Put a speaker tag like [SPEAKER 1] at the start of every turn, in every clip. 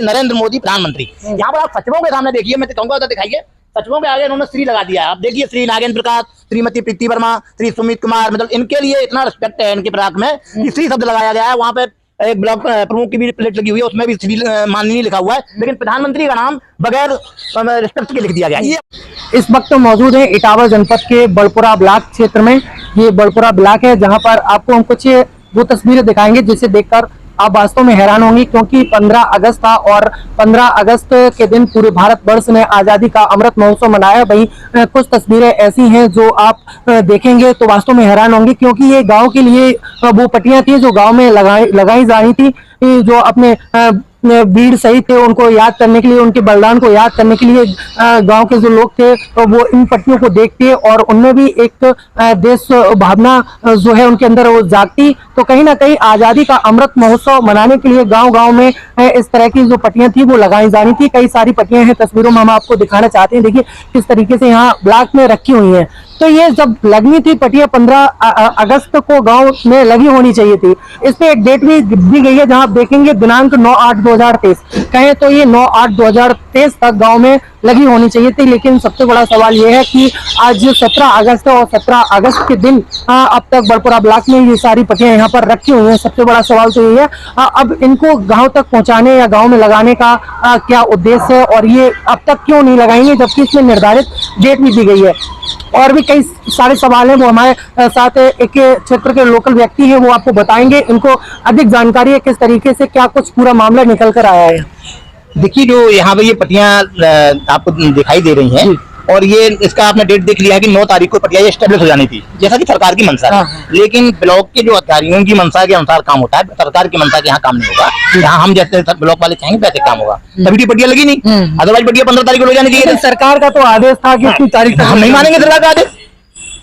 [SPEAKER 1] करके नरेंद्र मोदी प्रधानमंत्री। यहाँ पर आप सचिवों के सामने देखिए, मैं कहूंगा उधर दिखाइए, सचिवों के आगे इन्होंने श्री लगा दिया। आप देखिए, श्री नागेंद्र प्रकाश, श्रीमती प्रीति वर्मा, श्री सुमित कुमार, मतलब इनके लिए इतना रिस्पेक्ट है इनके पराग में कि श्री शब्द लगाया गया है। वहां पे एक ब्लॉक प्रमुख की भी प्लेट लगी हुई है, उसमें भी श्री माननीय लिखा हुआ है, लेकिन प्रधानमंत्री का नाम बगैर रिस्पेक्ट के लिख दिया गया है।
[SPEAKER 2] इस वक्त मौजूद है इटावा जनपद के बड़पुरा ब्लॉक क्षेत्र में। ये बड़पुरा ब्लॉक है जहां पर आपको हम कुछ वो तस्वीरें दिखाएंगे जिसे देखकर आप वास्तव में हैरान होंगे, क्योंकि 15 अगस्त था और 15 अगस्त के दिन पूरे भारत वर्ष ने आजादी का अमृत महोत्सव मनाया। वहीं कुछ तस्वीरें ऐसी हैं जो आप देखेंगे तो वास्तव में हैरान होंगे, क्योंकि ये गांव के लिए वो पट्टियां थी जो गांव में लगाई जा रही थी, जो अपने वीर शहीद थे उनको याद करने के लिए, उनके बलिदान को याद करने के लिए गांव के जो लोग थे तो वो इन पट्टियों को देखते और उनमें भी एक देश भावना जो है उनके अंदर वो जागती। तो कहीं ना कहीं आजादी का अमृत महोत्सव मनाने के लिए गांव-गांव में इस तरह की जो पट्टियां थी वो लगाई जानी थी। कई सारी पट्टियां हैं, तस्वीरों में हम आपको दिखाना चाहते हैं। देखिए किस तरीके से यहाँ ब्लॉक में रखी हुई है। तो ये जब लगनी थी पट्टियां 15 अगस्त को गांव में लगी होनी चाहिए थी। इस पे एक डेट भी दी गई है जहां आप देखेंगे दिनांक 9/8/2023 कहें तो ये 9/8/2023 तक गांव में लगी होनी चाहिए थी। लेकिन सबसे बड़ा सवाल ये है कि आज 17 अगस्त है और 17 अगस्त के दिन अब तक बड़पुरा ब्लॉक में ये सारी पट्टियां यहाँ पर रखी हुई हैं। सबसे बड़ा सवाल तो ये है अब इनको गांव तक पहुंचाने या गांव में लगाने का क्या उद्देश्य है और ये अब तक क्यों नहीं लगाएंगे, जबकि इसमें निर्धारित डेट भी दी गई है। और भी कई सारे सवाल हैं वो हमारे साथ एक क्षेत्र के लोकल व्यक्ति हैं, वो आपको बताएंगे। इनको अधिक जानकारी है किस तरीके से क्या कुछ पूरा मामला निकल कर आया है।
[SPEAKER 1] देखिए, जो यहाँ पे ये पट्टियां आपको दिखाई दे रही हैं और ये इसका आपने डेट देख लिया है कि 9 तारीख को पट्टियां एस्टेब्लिश हो जानी थी, जैसा कि सरकार की मंशा है। लेकिन ब्लॉक के जो अधिकारियों की मंशा के अनुसार काम होता है, सरकार की मंशा के यहाँ काम नहीं होगा। यहाँ हम जैसे ब्लॉक वाले चाहेंगे वैसे काम होगा, तभी की पट्टियां लगी नहीं, अदरवाइज पट्टियां 15 तारीख को हो जानी चाहिए।
[SPEAKER 2] सरकार का तो आदेश था कि इतनी तारीख तक
[SPEAKER 1] हम नहीं मानेंगे सरकार का आदेश,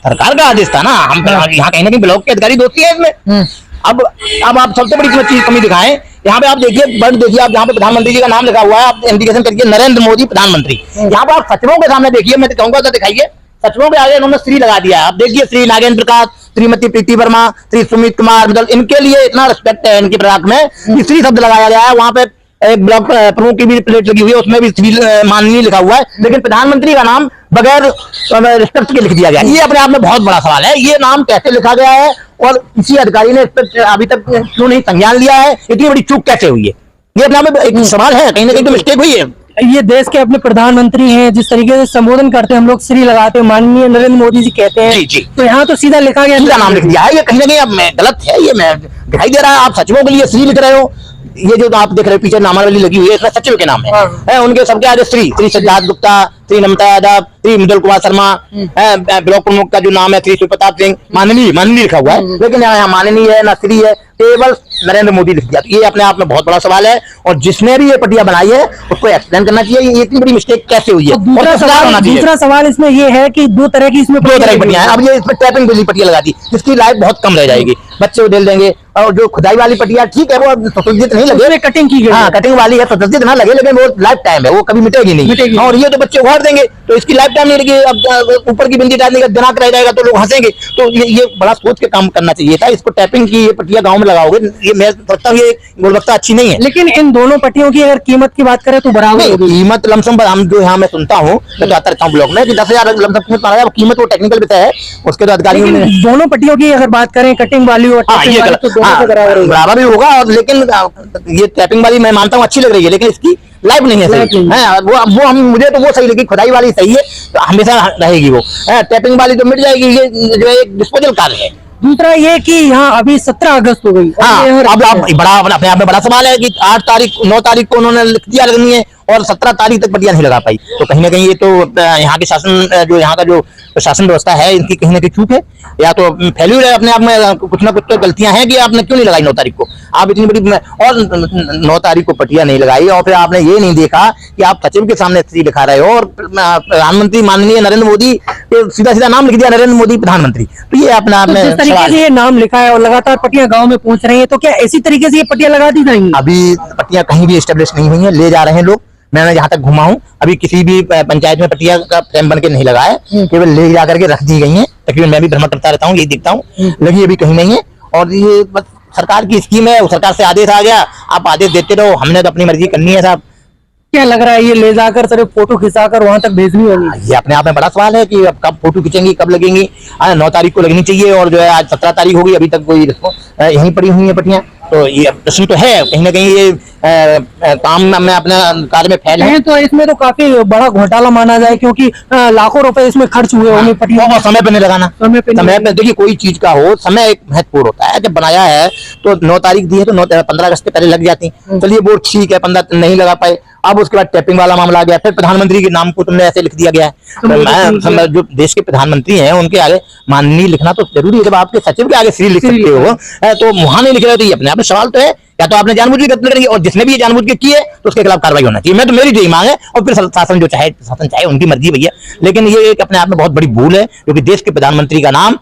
[SPEAKER 1] सरकार का आदेश था ना। हम यहाँ कहीं ना कहीं ब्लॉक के अधिकारी दोषी है इसमें। अब आप सबसे बड़ी चीज कमी दिखाएं, यहाँ पे आप देखिए बर्ड देखिए, आप यहाँ पे प्रधानमंत्री जी का नाम लिखा हुआ है, आप इंडिकेशन करिए नरेंद्र मोदी प्रधानमंत्री। यहाँ पे आप सचिवों के सामने देखिए, मैं कहूंगा तो दिखाइए, सचिवों के आगे इन्होंने श्री लगा दिया। आप देखिए, श्री नागेंद्र प्रकाश, श्रीमती प्रीति वर्मा, श्री सुमित कुमार, मतलब इनके लिए इतना रिस्पेक्ट है इनके पराग में कि श्री शब्द लगाया गया है। वहां पे एक ब्लॉक प्रमुख की भी प्लेट लगी हुई है, उसमें भी श्री माननीय लिखा हुआ है, लेकिन प्रधानमंत्री का नाम बगैर रिस्पेक्ट के लिख दिया गया। ये अपने आप में बहुत बड़ा सवाल है, ये नाम कैसे लिखा गया है और किसी अधिकारी ने इस पर अभी तक क्यों नहीं संज्ञान लिया है, इतनी बड़ी चूक कैसे हुई है, ये अपने आप में एक सवाल है। कहीं ना कहीं तो मिस्टेक हुई है।
[SPEAKER 2] ये देश के अपने प्रधानमंत्री हैं, जिस तरीके से संबोधन करते हैं हम लोग श्री लगाते हैं, माननीय नरेंद्र मोदी जी कहते हैं।
[SPEAKER 1] जी।
[SPEAKER 2] तो यहाँ तो सीधा लिखा गया,
[SPEAKER 1] सीधा नाम लिख दिया है। ये कहीं ना कहीं अब गलत है, ये मैं दिखाई दे रहा है। आप सचिवों के लिए श्री लिख रहे हो, ये जो आप देख रहे हो पीछे नामावली लगी हुई है, इसमें सचिव के नाम है। उनके सबके आगे श्री सिद्धार्थ गुप्ता, श्री नमिता यादव, श्री मुदल कुमार शर्मा, ब्लॉक प्रमुख का जो नाम है श्री शिवप्रताप सिंह, माननीय लिखा हुआ है, लेकिन यहाँ माननीय है ना श्री है, केवल नरेंद्र मोदी लिख दिया। ये अपने आप में बहुत बड़ा सवाल है और जिसने भी ये पट्टियां बनाई है उसको एक्सप्लेन करना चाहिए ये इतनी बड़ी मिस्टेक कैसे हुई है।
[SPEAKER 2] दूसरा सवाल इसमें ये है कि दो तरह की
[SPEAKER 1] पट्टियां हैं। अब ये इसमें टैपिंग वाली पट्टियां लगा दी, जिसकी लाइफ बहुत कम रह जाएगी, बच्चे को ढेल देंगे। और जो खुदाई वाली पट्टियां ठीक है, वो सुसज्जित नहीं लगे,
[SPEAKER 2] कटिंग की गई,
[SPEAKER 1] हाँ कटिंग वाली है, सुसज्जित ना लगे, लेकिन वो लाइफ टाइम है, वो कभी मिटेगी नहीं। और ये तो बच्चे उखाड़ देंगे तो इसकी लाइफ टाइम नहीं लगेगी। अब ऊपर की बिंदी डालने का दिनांक रह जाएगा तो लोग हंसेंगे। तो ये बड़ा सोच के काम करना चाहिए था। इसको टैपिंग की ये पट्टियां गाँव में लगाओगे, ये मैं सोचता हूँ ये गुणवत्ता अच्छी नहीं है।
[SPEAKER 2] लेकिन इन दोनों पट्टियों की अगर कीमत की बात करें तो बराबर
[SPEAKER 1] कीमत लमसम हम जो यहाँ मैं सुनता हूँ, मैं आता रहता हूँ ब्लॉक में, 10,000 लमसम कीमत माना जाए। कीमत वो टेक्निकल विषय है, उसके तो अधिकारियों ने
[SPEAKER 2] दोनों पट्टियों की अगर बात करें कटिंग वाली और
[SPEAKER 1] बराबर भी होगा। और लेकिन ये टैपिंग वाली मैं मानता हूँ अच्छी लग रही है, लेकिन इसकी लाइफ नहीं है सही है। वो हम मुझे तो वो सही लगी, खुदाई वाली सही है तो हमेशा रहेगी वो। टैपिंग वाली तो मिट जाएगी, ये जो है एक डिस्पोजल कार्य है।
[SPEAKER 2] दूसरा ये कि यहाँ अभी 17 अगस्त हो गई।
[SPEAKER 1] अब बड़ा अपने आप में बड़ा सवाल है कि 9 तारीख को उन्होंने लिख दिया लगनी है और 17 तारीख तक पट्टियां नहीं लगा पाई। तो कहीं ना कहीं ये तो यहाँ के शासन जो यहाँ का जो शासन व्यवस्था है इनकी कहीं ना कहीं चूक है, या तो फेल्यूर है अपने आप में। कुछ ना कुछ तो गलतियां हैं कि आपने क्यों नहीं लगाई 9 तारीख को। आप इतनी बड़ी और 9 तारीख को पट्टियां नहीं लगाई और फिर आपने ये नहीं देखा कि आप सचिव के सामने श्री लिखा रहे हो और प्रधानमंत्री माननीय नरेंद्र मोदी सीधा नाम लिख दिया नरेंद्र मोदी प्रधानमंत्री। तो ये अपने आप में जिस
[SPEAKER 2] तरीके से ये नाम लिखा है और लगातार पट्टियां गाँव में पहुंच रही है, तो क्या इसी तरीके से ये पट्टियां लगा दी जाएंगी?
[SPEAKER 1] अभी पट्टियां कहीं भी एस्टेब्लिश नहीं हुई है, ले जा रहे हैं लोग। मैंने जहाँ तक घुमा हूँ अभी किसी भी पंचायत में पट्टियां का फ्रेम बन के नहीं लगा है, केवल ले जा करके रख दी गई हैं। तकरीबन मैं भी भ्रमण करता रहता हूँ, यही देखता हूँ, लगी अभी कहीं नहीं है। और ये सरकार की स्कीम है, सरकार से आदेश आ गया, आप आदेश देते रहो, हमने तो अपनी मर्जी करनी है साहब।
[SPEAKER 2] क्या लग रहा है ये ले जाकर सिर्फ फोटो खिंचाकर वहां तक भेजनी होगी?
[SPEAKER 1] ये अपने आप में बड़ा सवाल है कि अब कब फोटो खींचेंगी, कब लगेंगी। 9 तारीख को लगनी चाहिए और जो है आज 17 तारीख हो गई, अभी तक कोई यहीं पड़ी हुई है पट्टियां। तो ये प्रश्न तो है, कहीं ना कहीं ये काम में अपने कार्य में फैल है।
[SPEAKER 2] तो इसमें तो काफी बड़ा घोटाला माना जाए, क्योंकि लाखों रुपए इसमें खर्च हुए होंगे पट्टियों
[SPEAKER 1] और समय पे नहीं लगाना।
[SPEAKER 2] समय
[SPEAKER 1] पे देखिए, कोई चीज का हो, समय एक महत्वपूर्ण होता है। जब बनाया है तो 9 तारीख दी है तो 15 अगस्त के पहले लग जाती। चलिए वो ठीक है, 15 नहीं लगा पाए। अब उसके बाद टैपिंग वाला मामला आ गया, फिर प्रधानमंत्री के नाम को तुमने ऐसे लिख दिया गया है। तो मैं जो देश के प्रधानमंत्री हैं उनके आगे माननीय लिखना तो जरूरी है। जब आपके सचिव के आगे श्री लिख सकते हो तो वहां नहीं लिख रहे हो, तो ये अपने आप में सवाल तो है। या तो आपने जानबूझ के गलती करी, और जिसने भी ये जानबूझ के किए तो उसके खिलाफ कार्रवाई होना चाहिए। मैं तो मेरी यही मांग है, और फिर शासन जो चाहे, शासन चाहे, उनकी मर्जी भैया। लेकिन ये एक अपने आप में बहुत बड़ी भूल है, क्योंकि देश के प्रधानमंत्री का नाम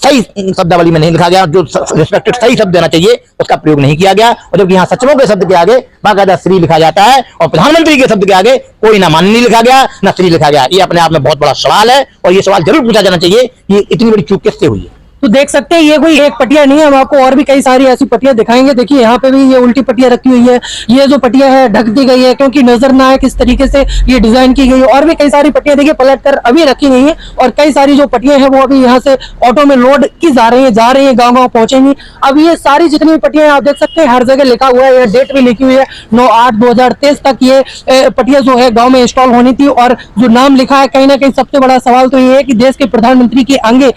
[SPEAKER 1] सही शब्दावली में नहीं लिखा गया। जो रिस्पेक्टेड सही शब्द देना चाहिए उसका प्रयोग नहीं किया गया, और जबकि यहाँ सचिवों के शब्द के आगे बाकायदा श्री लिखा जाता है और प्रधानमंत्री के शब्द के आगे कोई ना माननीय लिखा गया ना श्री लिखा गया। ये अपने आप में बहुत बड़ा सवाल है, और ये सवाल जरूर पूछा जाना चाहिए कि इतनी बड़ी चूक किससे हुई है।
[SPEAKER 2] तो देख सकते हैं ये कोई एक पट्टिया नहीं है, हम आपको और भी कई सारी ऐसी पट्टियां दिखाएंगे। देखिए यहाँ पे भी ये उल्टी पट्टियां रखी हुई है, ये जो पट्टियां है ढक दी गई है क्योंकि नजर ना आए किस तरीके से ये डिजाइन की गई है। और भी कई सारी पट्टियां देखिए पलट कर अभी रखी गई है, और कई सारी जो पट्टियां हैं वो अभी यहाँ से ऑटो में लोड की जा रही है, गाँव गाँव पहुंचेंगी। अब ये सारी जितनी भी पट्टियां आप देख सकते हैं हर जगह लिखा हुआ है, डेट भी लिखी हुई है 9/8/2023 तक ये पट्टियां जो है गाँव में इंस्टॉल होनी थी। और जो नाम लिखा है, कहीं ना कहीं सबसे बड़ा सवाल तो ये है कि देश के प्रधानमंत्री के आगे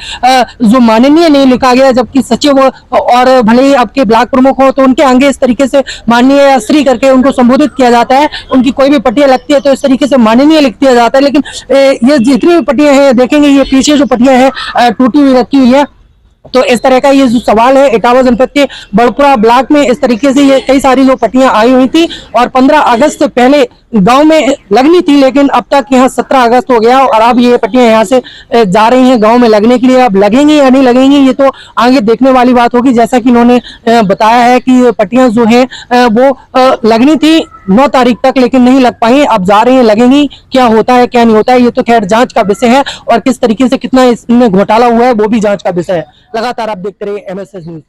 [SPEAKER 2] जो माननीय नहीं लिखा गया, जबकि सचिव और भले ही आपके ब्लॉक प्रमुख हो तो उनके आगे इस तरीके से माननीय या श्री करके उनको संबोधित किया जाता है। उनकी कोई भी पट्टियां लगती है तो इस तरीके से माननीय लिख दिया जाता है। लेकिन ये जितनी भी पट्टियां हैं देखेंगे, ये पीछे जो पट्टियां हैं टूटी हुई रखी हुई है। तो इस तरह का ये जो सवाल है, इटावा जनपद के बड़पुरा ब्लॉक में इस तरीके से ये कई सारी जो पट्टियां आई हुई थी, और 15 अगस्त से पहले गांव में लगनी थी, लेकिन अब तक यहाँ 17 अगस्त हो गया और अब ये पट्टियां यहाँ से जा रही हैं गांव में लगने के लिए। अब लगेंगी या नहीं लगेंगी ये तो आगे देखने वाली बात होगी। जैसा कि इन्होंने बताया है कि पट्टियां जो है वो लगनी थी 9 तारीख तक, लेकिन नहीं लग पाई, अब जा रही है, लगेंगी। क्या होता है क्या नहीं होता है ये तो खैर जांच का विषय है, और किस तरीके से कितना इसमें घोटाला हुआ है वो भी जांच का विषय है। लगातार आप देखते रहिए MSS न्यूज।